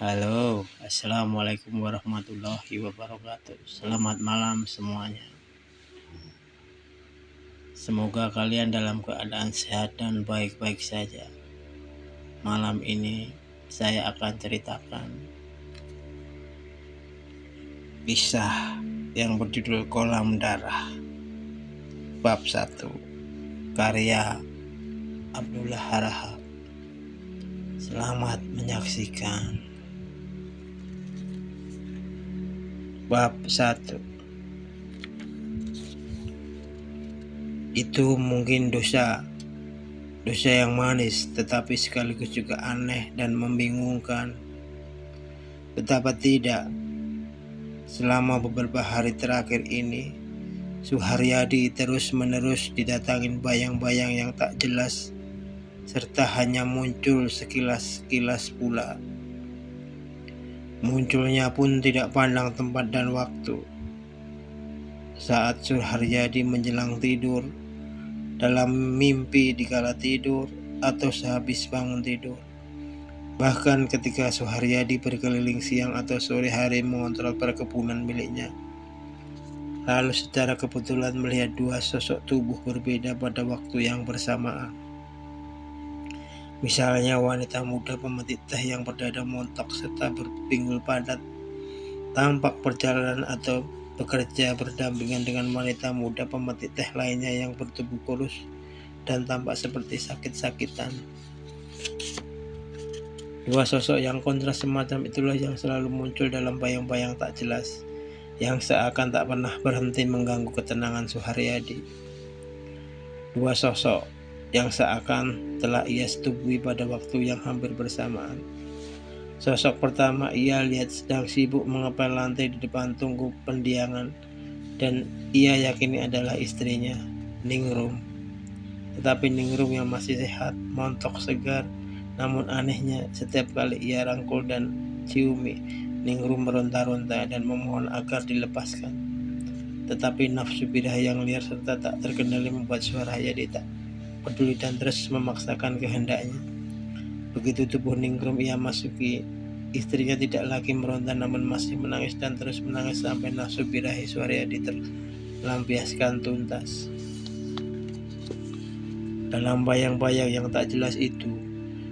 Halo, assalamualaikum warahmatullahi wabarakatuh. Selamat malam semuanya. Semoga kalian dalam keadaan sehat dan baik-baik saja. Malam ini saya akan ceritakan kisah yang berjudul Kolam Darah, bab 1, karya Abdullah Harahap. Selamat menyaksikan. Bab 1. Itu mungkin dosa yang manis, tetapi sekaligus juga aneh dan membingungkan. Betapa tidak, selama beberapa hari terakhir ini, Suharyadi terus-menerus didatangin bayang-bayang yang tak jelas, serta hanya muncul sekilas-kilas pula. Munculnya pun tidak pandang tempat dan waktu. Saat Suharyadi menjelang tidur, dalam mimpi di kala tidur, atau sehabis bangun tidur. Bahkan ketika Suharyadi berkeliling siang atau sore hari mengontrol perkebunan miliknya, lalu secara kebetulan melihat dua sosok tubuh berbeda pada waktu yang bersamaan. Misalnya wanita muda pemetik teh yang berdada montok serta berpinggul padat, tampak perjalanan atau bekerja berdampingan dengan wanita muda pemetik teh lainnya yang bertubuh kurus dan tampak seperti sakit-sakitan. Dua sosok yang kontras semacam itulah yang selalu muncul dalam bayang-bayang tak jelas, yang seakan tak pernah berhenti mengganggu ketenangan Suharyadi. Dua sosok yang seakan telah ia setubui pada waktu yang hampir bersamaan. Sosok pertama ia lihat sedang sibuk mengepel lantai di depan tungku pendiangan, dan ia yakini adalah istrinya, Ningrum. Tetapi Ningrum yang masih sehat, montok, segar. Namun anehnya, setiap kali ia rangkul dan ciumi, Ningrum meronta-ronta dan memohon agar dilepaskan. Tetapi nafsu biraha yang liar serta tak terkendali membuat Suharyadi tak peduli dan terus memaksakan kehendaknya. Begitu tubuh Ningrum ia masuki, istrinya tidak lagi meronta namun masih menangis dan terus menangis sampai nafsu birahi Suharyadi terlampiaskan tuntas. Dalam bayang-bayang yang tak jelas itu,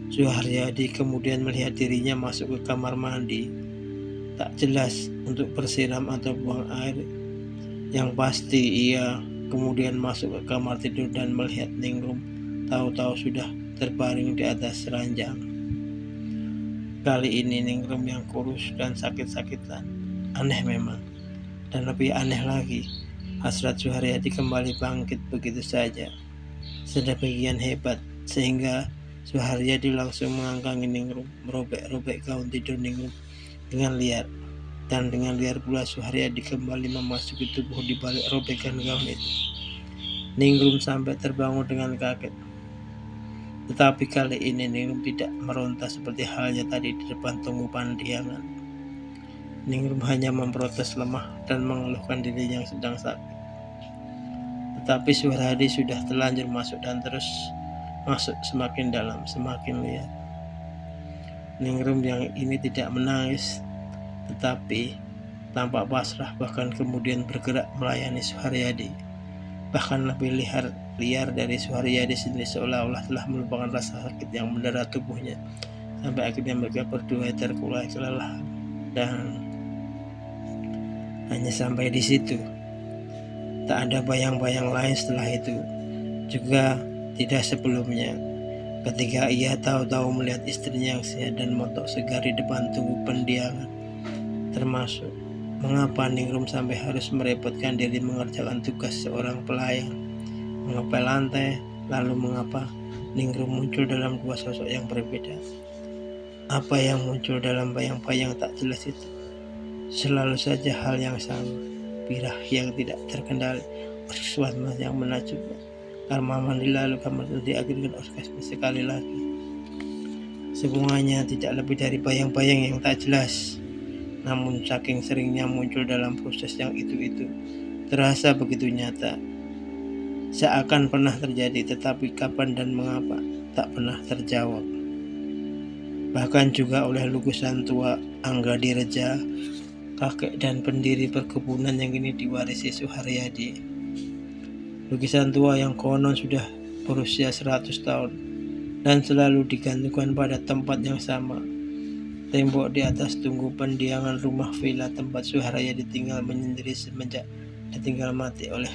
Suharyadi kemudian melihat dirinya masuk ke kamar mandi. Tak jelas untuk bersiram atau buang air. Yang pasti ia kemudian masuk ke kamar tidur dan melihat Ningrum tahu-tahu sudah terbaring di atas ranjang. Kali ini Ningrum yang kurus dan sakit-sakitan. Aneh memang. Dan lebih aneh lagi, hasrat Suharyadi kembali bangkit begitu saja, sedemikian hebat sehingga Suharyadi langsung mengangkangi Ningrum, merobek-robek gaun tidur Ningrum dengan liar. Dan dengan liar pula Suharyadi kembali memasuki tubuh di balik robekan gaun itu. Ningrum sampai terbangun dengan kaget. Tetapi kali ini Ningrum tidak meronta seperti halnya tadi di depan tunggu pendiangan. Ningrum hanya memprotes lemah dan mengeluhkan diri yang sedang sakit. Tetapi Suharyadi sudah terlanjur masuk dan terus masuk semakin dalam, semakin liar. Ningrum yang ini tidak menangis, tetapi tampak pasrah, bahkan kemudian bergerak melayani Suharyadi. Bahkan lebih liar dari Suharyadi sendiri, seolah-olah telah melupakan rasa sakit yang mendera tubuhnya, sampai akhirnya mereka berdua terkulai kelelahan. Dan hanya sampai di situ. Tak ada bayang-bayang lain setelah itu. Juga tidak sebelumnya, ketika ia tahu-tahu melihat istrinya yang sehat dan montok segar di depan tunggu pendiangan. Termasuk mengapa Ningrum sampai harus merepotkan diri mengerjakan tugas seorang pelayan, mengepel lantai. Lalu mengapa Ningrum muncul dalam dua sosok yang berbeda? Apa yang muncul dalam bayang-bayang tak jelas itu? Selalu saja hal yang sama, birah yang tidak terkendali, orgasme yang menakjubkan. Kamar mandi lalu kamar mandi diakhirkan orgasme sekali lagi. Semuanya tidak lebih dari bayang-bayang yang tak jelas. Namun saking seringnya muncul dalam proses yang itu terasa begitu nyata. Seakan pernah terjadi, tetapi kapan dan mengapa tak pernah terjawab. bahkan juga oleh lukisan tua Angga Direja, kakek dan pendiri perkebunan yang kini diwarisi Suharyadi. Lukisan tua yang konon sudah berusia 100 tahun dan selalu digantungkan pada tempat yang sama. Tembok di atas tunggu pendiangan rumah villa tempat Suharyadi tinggal menyendiri semenjak ditinggal mati oleh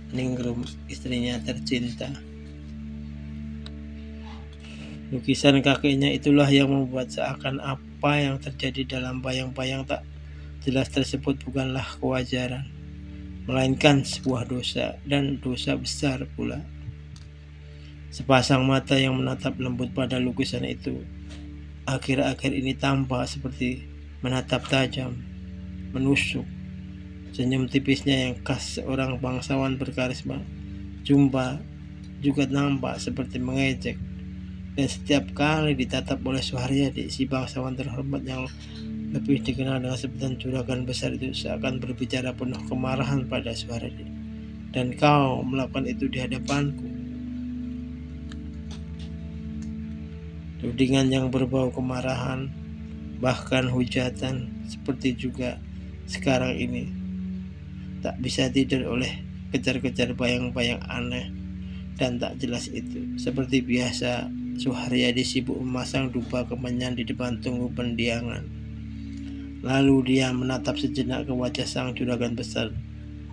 Ningrum, istrinya tercinta. Lukisan kakeknya itulah yang membuat seakan apa yang terjadi dalam bayang-bayang tak jelas tersebut bukanlah kewajaran, melainkan sebuah dosa, dan dosa besar pula. Sepasang mata yang menatap lembut pada lukisan itu akhir-akhir ini tampak seperti menatap tajam, menusuk. Senyum tipisnya yang khas seorang bangsawan berkarisma jumpa juga nampak seperti mengejek. Dan setiap kali ditatap oleh Suharyadi, si bangsawan terhormat yang lebih dikenal dengan sebutan juragan besar itu seakan berbicara penuh kemarahan pada Suharyadi. Dan kau melakukan itu di hadapanku. Tudingan yang berbau kemarahan, bahkan hujatan, seperti juga sekarang ini. Tak bisa tidur oleh kejar-kejar bayang-bayang aneh dan tak jelas itu. Seperti biasa, Suharyadi sibuk memasang dupa kemenyan di depan tunggu pendiangan. Lalu dia menatap sejenak ke wajah sang juragan besar,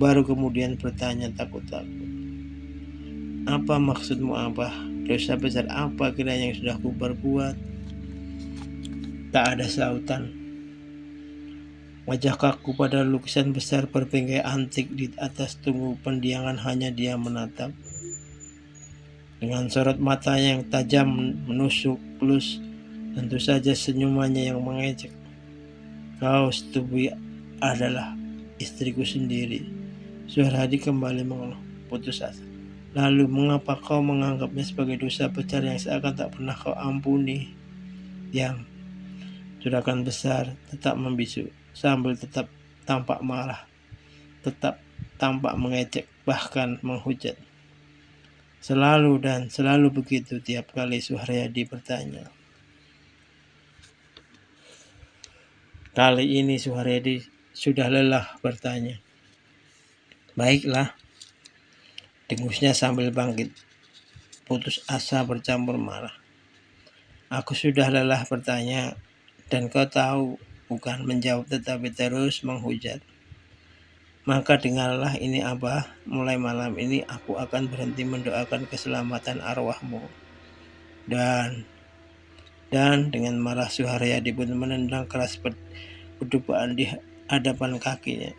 baru kemudian bertanya takut-takut. Apa maksudmu, Abah? Dosa besar apa kiranya yang sudah kuperbuat? Tak ada sautan. Wajah kaku pada lukisan besar berbingkai antik di atas tunggu pendiangan hanya dia menatap. Dengan sorot matanya yang tajam menusuk plus tentu saja senyumannya yang mengejek. Kau setubui adalah istriku sendiri. Suharyadi kembali mengeluh putus asa. Lalu mengapa kau menganggapnya sebagai dosa besar yang seakan tak pernah kau ampuni? Diam. Juragan besar tetap membisu sambil tetap tampak marah, tetap tampak mengejek, bahkan menghujat. Selalu dan selalu begitu tiap kali Suharyadi bertanya. Kali ini Suharyadi sudah lelah bertanya. Baiklah, dengusnya sambil bangkit, putus asa bercampur marah. Aku sudah lelah bertanya, dan kau tahu bukan menjawab tetapi terus menghujat. Maka dengarlah ini Abah, mulai malam ini aku akan berhenti mendoakan keselamatan arwahmu. Dan dengan marah Suharyadi pun menendang keras pedupaan di hadapan kakinya.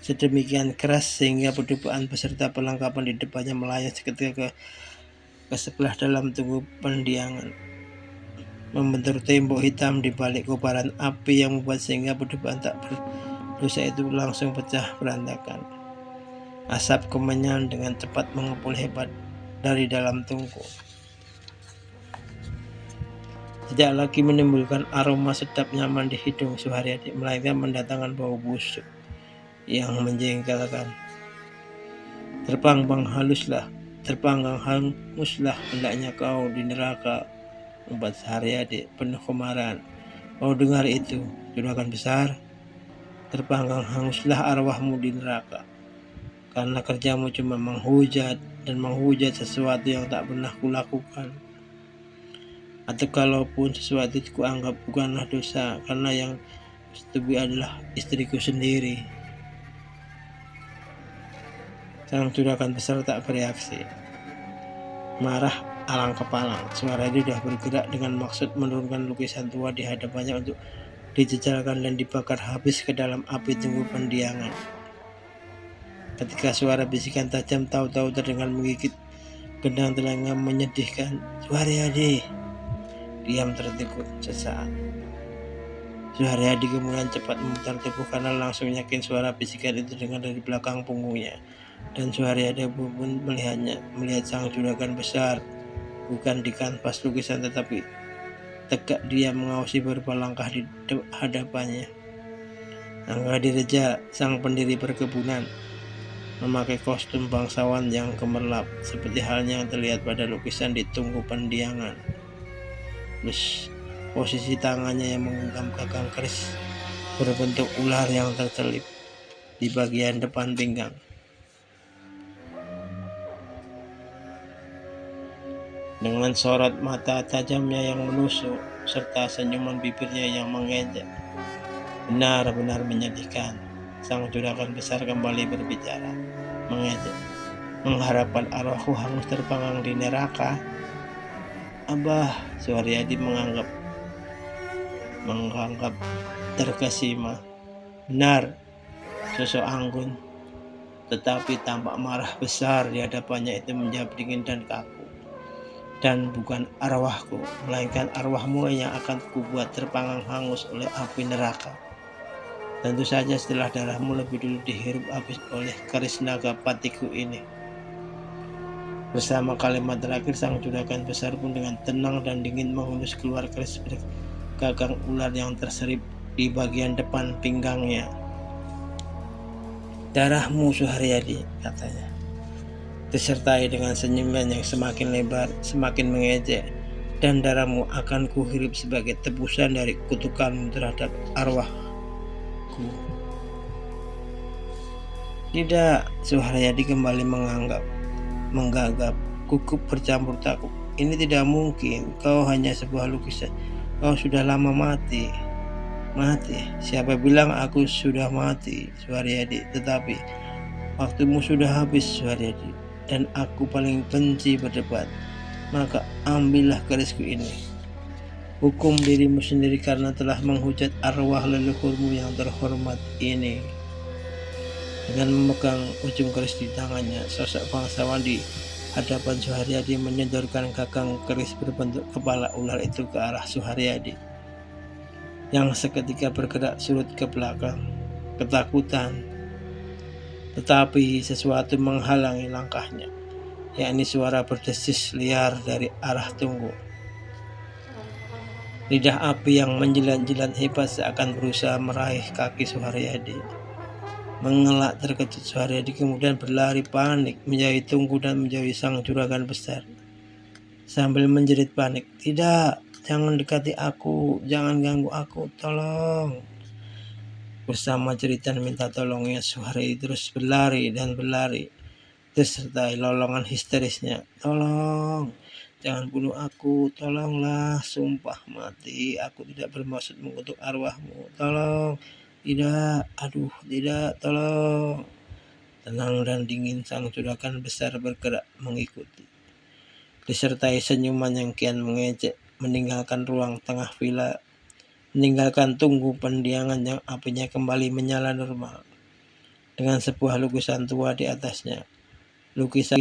Sedemikian keras sehingga pedupaan beserta perlengkapan di depannya melayang seketika ke sebelah dalam tunggu pendiangan, membentur tembok hitam di balik kobaran api yang membuat sehingga pedupaan tak berdosa itu langsung pecah berantakan. Asap kemenyan dengan cepat mengepul hebat dari dalam tungku. Tidak lagi menimbulkan aroma sedap nyaman di hidung Suharyadi, melainkan mendatangkan bau busuk yang menjengkelkan. Terpanggang hanguslah hendaknya kau di neraka, ubat Suharyadi penuh kemarahan. Kau dengar itu, juragan besar? Terpanggang hanguslah arwahmu di neraka, karena kerjamu cuma menghujat dan menghujat sesuatu yang tak pernah kulakukan. Atau kalaupun sesuatu itu kuanggap bukanlah dosa, karena yang setubui adalah istriku sendiri. Sang juragan besar tak bereaksi. Marah alang kepalang, Suharyadi sudah bergerak dengan maksud menurunkan lukisan tua di hadapannya untuk dijejalkan dan dibakar habis ke dalam api tunggu pendiangan. Ketika suara bisikan tajam tahu-tahu terdengar menggigit gendang telinga menyedihkan. Suharyadi! Diam tertegun sesaat. Suharyadi kemudian cepat memutar tubuh karena langsung yakin suara bisikan itu dengar dari belakang punggungnya. Dan Suharyadi pun melihat sang juragan besar bukan di kanvas lukisan tetapi tegak dia mengawasi beberapa langkah di hadapannya. Angga Direja, sang pendiri perkebunan, memakai kostum bangsawan yang gemerlap seperti halnya yang terlihat pada lukisan di tunggu pendiangan. plus posisi tangannya yang menggenggam gagang keris berbentuk ular yang terselip di bagian depan pinggang. Dengan sorot mata tajamnya yang menusuk serta senyuman bibirnya yang mengejek, benar-benar menyedihkan. Sang juragan besar kembali berbicara, mengejek, "Mengharapkan arwahku hangus terpanggang di neraka? Abah," Suharyadi menganggap terkesima. "Benar," sosok anggun, tetapi tampak marah besar di hadapannya itu menjawab dingin dan kaku. "Dan bukan arwahku, melainkan arwahmu yang akan kubuat terpanggang hangus oleh api neraka. Tentu saja setelah darahmu lebih dulu dihirup habis oleh keris naga patiku ini." Bersama kalimat terakhir, sang juragan besar pun dengan tenang dan dingin menghunus keluar keris bergagang ular yang terselip di bagian depan pinggangnya. "Darahmu, Suharyadi," katanya, disertai dengan senyuman yang semakin lebar, semakin mengejek, "dan darahmu akan kuhirup sebagai tebusan dari kutukanmu terhadap arwahku." "Tidak," Suharyadi kembali menggagap, gugup bercampur takut. "Ini tidak mungkin, kau hanya sebuah lukisan. Kau sudah lama mati." "Mati? Siapa bilang aku sudah mati, Suharyadi? Tetapi waktumu sudah habis, Suharyadi, dan aku paling benci berdebat. Maka ambillah kerisku ini. Hukum dirimu sendiri karena telah menghujat arwah leluhurmu yang terhormat ini." Dengan memegang ujung keris di tangannya, sosok bangsawan di hadapan Suharyadi menyodorkan gagang keris berbentuk kepala ular itu ke arah Suharyadi, yang seketika bergerak surut ke belakang, ketakutan. Tetapi sesuatu menghalangi langkahnya, yakni suara berdesis liar dari arah tunggu. Lidah api yang menjilat-jilat hebat seakan berusaha meraih kaki Suharyadi. Mengelak terkejut, Suharyadi kemudian berlari panik menjauhi tunggu dan menjauhi sang juragan besar, sambil menjerit panik, "Tidak, jangan dekati aku, jangan ganggu aku, tolong." Bersama jeritan minta tolongnya, Suharyadi terus berlari dan berlari, disertai lolongan histerisnya, "Tolong, jangan bunuh aku, tolonglah, sumpah mati, aku tidak bermaksud mengutuk arwahmu, tolong, tidak, aduh, tidak, tolong." Tenang dan dingin, sang juragan besar bergerak mengikuti, disertai senyuman yang kian mengejek, meninggalkan ruang tengah villa, meninggalkan tunggu pendiangan yang apinya kembali menyala normal, dengan sebuah lukisan tua di atasnya. Lukisan